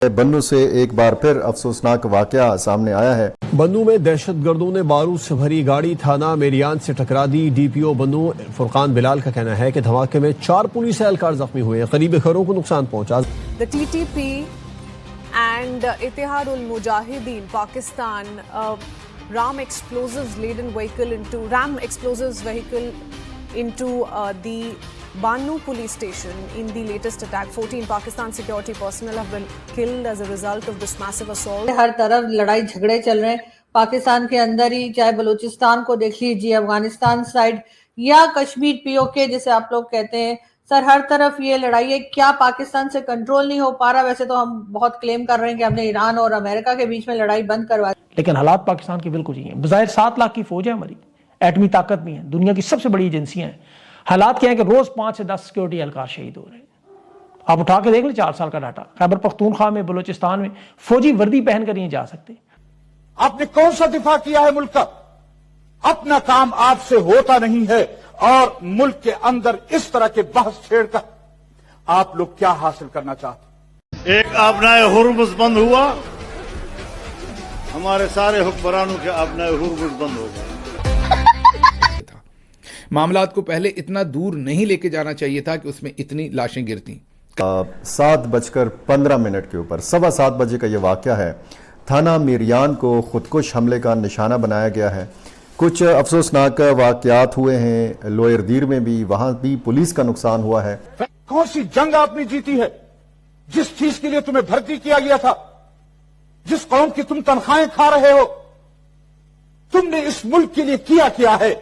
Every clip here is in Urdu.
بنو سے ایک بار پھر افسوسناک واقعہ سامنے آیا ہے۔ بنو میں دہشت گردوں نے بارود سے بھری گاڑی تھانہ میریان سے ٹکرا دی۔ ڈی پی او بنو فرقان بلال کا کہنا ہے کہ دھماکے میں 4 پولیس اہلکار زخمی ہوئے، قریب گھروں کو نقصان پہنچا۔ The TTP and Ittihad ul-Mujahideen Pakistan ram explosives vehicle into the Bannu police station in the latest attack. 14 Pakistan security personnel have been killed as a result of this massive assault. ہر طرف لڑائی جھگڑے چل رہے ہیں پاکستان کے اندر ہی، چاہے بلوچستان کو دیکھ لیجیے، افغانستان سائیڈ یا کشمیر پی او کے جسے آپ لوگ کہتے ہیں، سر ہر طرف یہ لڑائی ہے۔ کیا پاکستان سے کنٹرول نہیں ہو پا رہا؟ ویسے تو ہم بہت کلیم کر رہے ہیں کہ ہم نے ایران اور امریکہ کے بیچ میں لڑائی بند کروا دی، لیکن حالات پاکستان کی بالکل ہی ہیں۔ بظاہر 7 لاکھ کی فوج ہے ہماری، ایٹمی طاقت بھی ہے، دنیا کی سب سے بڑی ایجنسیاں ہیں۔ حالات کیا ہیں کہ روز 5 سے 10 سیکورٹی اہلکار شہید ہو رہے ہیں۔ آپ اٹھا کے دیکھ لیں 4 سال کا ڈاٹا، خیبر پختونخوا میں، بلوچستان میں فوجی وردی پہن کر نہیں جا سکتے۔ آپ نے کون سا دفاع کیا ہے ملک کا؟ اپنا کام آپ سے ہوتا نہیں ہے، اور ملک کے اندر اس طرح کے بحث چھیڑ کر آپ لوگ کیا حاصل کرنا چاہتے؟ ایک آبنائے ہرمز بند ہوا، ہمارے سارے حکمرانوں کے آبنائے ہرمز بند ہو گئے۔ معاملات کو پہلے اتنا دور نہیں لے کے جانا چاہیے تھا کہ اس میں اتنی لاشیں گرتی۔ 7:15 کے اوپر 7:15 بجے کا یہ واقعہ ہے۔ تھانہ میریان کو خودکش حملے کا نشانہ بنایا گیا ہے۔ کچھ افسوسناک واقعات ہوئے ہیں لوئر دیر میں بھی، وہاں بھی پولیس کا نقصان ہوا ہے۔ کون سی جنگ آپ نے جیتی ہے جس چیز کے لیے تمہیں بھرتی کیا گیا تھا؟ جس قوم کی تم تنخواہیں کھا رہے ہو، تم نے اس ملک کے لیے کیا ہے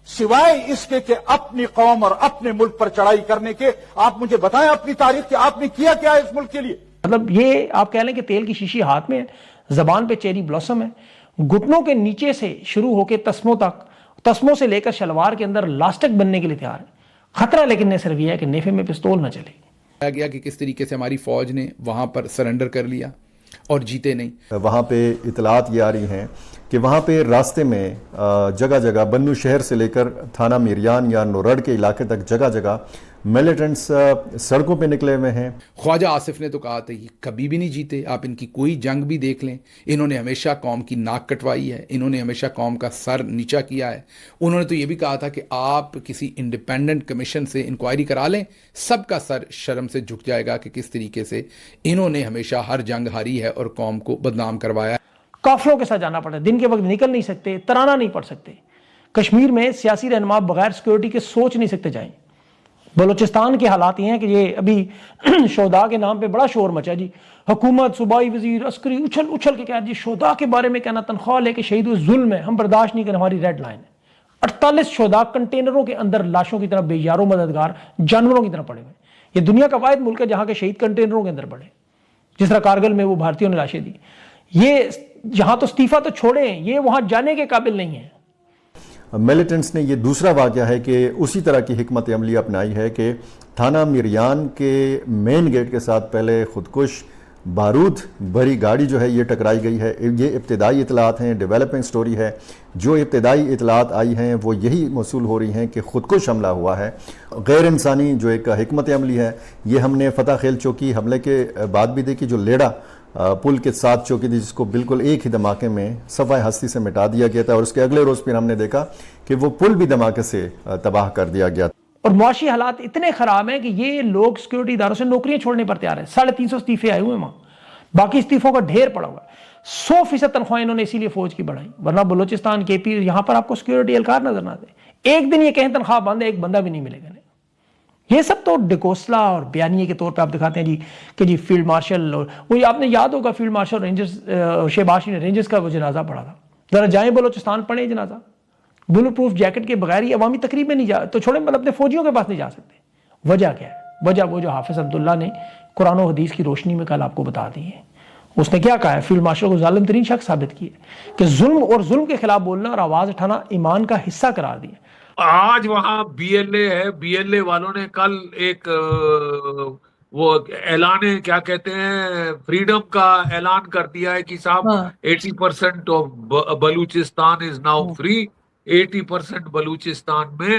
سوائے اس کے کہ اپنی قوم اور اپنے ملک پر چڑھائی کرنے کے؟ آپ مجھے بتائیں اپنی تاریخ کہ آپ نے کیا ہے اس ملک کے لیے؟ مطلب یہ آپ کہہ لیں کہ تیل کی شیشی ہاتھ میں ہے، زبان پہ چیری بلاسم ہے، گھٹنوں کے نیچے سے شروع ہو کے تسموں تک، تسموں سے لے کر شلوار کے اندر لاسٹک بننے کے لیے تیار ہے۔ خطرہ لیکن نے صرف یہ ہے کہ نیفے میں پستول نہ چلے گیا کہ کس طریقے سے ہماری فوج نے وہاں پر سرنڈر کر لیا اور جیتے نہیں۔ وہاں پہ اطلاعات یہ آ رہی ہیں کہ وہاں پہ راستے میں جگہ جگہ بنو شہر سے لے کر تھانہ میریان یا نورڑ کے علاقے تک جگہ جگہ میلیٹنٹس سڑکوں پہ نکلے ہوئے ہیں۔ خواجہ آصف نے تو کہا تھا یہ کبھی بھی نہیں جیتے، آپ ان کی کوئی جنگ بھی دیکھ لیں، انہوں نے ہمیشہ قوم کی ناک کٹوائی ہے، انہوں نے ہمیشہ قوم کا سر نیچا کیا ہے۔ انہوں نے تو یہ بھی کہا تھا کہ آپ کسی انڈیپینڈنٹ کمیشن سے انکوائری کرا لیں، سب کا سر شرم سے جھک جائے گا کہ کس طریقے سے انہوں نے ہمیشہ ہر جنگ ہاری ہے اور قوم کو بدنام کروایا ہے۔ قافلوں کے ساتھ جانا پڑتا ہے، دن کے وقت نکل نہیں سکتے، ترانہ نہیں پڑھ سکتے۔ کشمیر میں سیاسی رہنما بغیر سیکورٹی کے سوچ نہیں سکتے جائیں۔ بلوچستان کے حالات یہ ہیں کہ یہ ابھی شہداء کے نام پہ بڑا شور مچا جی، حکومت، صوبائی وزیر، عسکری اچھل کے کہا جی شہداء کے بارے میں کہنا تنخواہ لے کے شہید ہوئے ظلم ہے، ہم برداشت نہیں کریں، ہماری ریڈ لائن ہے۔ 48 شہداء کنٹینروں کے اندر لاشوں کی طرح بے یارو مددگار جانوروں کی طرح پڑے ہوئے۔ یہ دنیا کا واحد ملک ہے جہاں کے شہید کنٹینروں کے اندر پڑے، جس طرح کارگل میں وہ بھارتیوں نے لاشیں دی۔ یہ یہاں تو استعفیٰ تو چھوڑیں، یہ وہاں جانے کے قابل نہیں ہیں۔ میلیٹنٹس نے یہ دوسرا واقعہ ہے کہ اسی طرح کی حکمت عملی اپنائی ہے کہ تھانہ میریان کے مین گیٹ کے ساتھ پہلے خودکش بارود بھری گاڑی جو ہے یہ ٹکرائی گئی ہے۔ یہ ابتدائی اطلاعات ہیں، ڈیولپنگ سٹوری ہے۔ جو ابتدائی اطلاعات آئی ہیں وہ یہی موصول ہو رہی ہیں کہ خودکش حملہ ہوا ہے، غیر انسانی جو ایک حکمت عملی ہے۔ یہ ہم نے فتح خیل چوکی حملے کے بعد بھی دیکھی، جو لیڑا پل کے ساتھ چوکی تھی، جس کو بالکل ایک ہی دھماکے میں صفحہ ہستی سے مٹا دیا گیا تھا، اور اس کے اگلے روز پھر ہم نے دیکھا کہ وہ پل بھی دھماکے سے تباہ کر دیا گیا۔ اور معاشی حالات اتنے خراب ہیں کہ یہ لوگ سیکورٹی اداروں سے نوکریاں چھوڑنے پر تیار ہیں۔ 350 استعفے آئے ہوئے ہیں وہاں، باقی استعفوں کا ڈھیر پڑا ہوا ہے۔ 100% تنخواہیں انہوں نے اسی لیے فوج کی بڑھائی، ورنہ بلوچستان کے پی یہاں پر آپ کو سیکورٹی اہلکار نظر نہ آتے۔ ایک دن یہ کہیں تنخواہ بند ہے، ایک بندہ بھی نہیں ملے گا۔ یہ سب تو ڈکوسلا اور بیانیے کے طور پہ آپ دکھاتے ہیں جی کہ جی فیلڈ مارشل، اور وہی آپ نے یاد ہوگا فیلڈ مارشل رینجرز شہباز نے رینجرز کا وہ جنازہ پڑھا تھا۔ ذرا جائیں بلوچستان پڑھیں جنازہ، بلٹ پروف جیکٹ کے بغیر ہی عوامی تقریب میں نہیں جا، تو چھوڑیں مطلب اپنے فوجیوں کے پاس نہیں جا سکتے۔ وجہ کیا ہے؟ وجہ وہ جو حافظ عبداللہ نے قرآن و حدیث کی روشنی میں کل آپ کو بتا دی ہے۔ اس نے کیا کہا ہے؟ فیلڈ مارشل کو ظالم ترین شخص ثابت کیا کہ ظلم اور ظلم کے خلاف بولنا اور آواز اٹھانا ایمان کا حصہ قرار دیا۔ آج وہاں بی ایل اے ہے، بی ایل اے والوں نے کل ایک وہ اعلان کیا کہتے ہیں فریڈم کا اعلان کر دیا ہے کہ صاحب 80% of Balochistan is now free. 80% Balochistan میں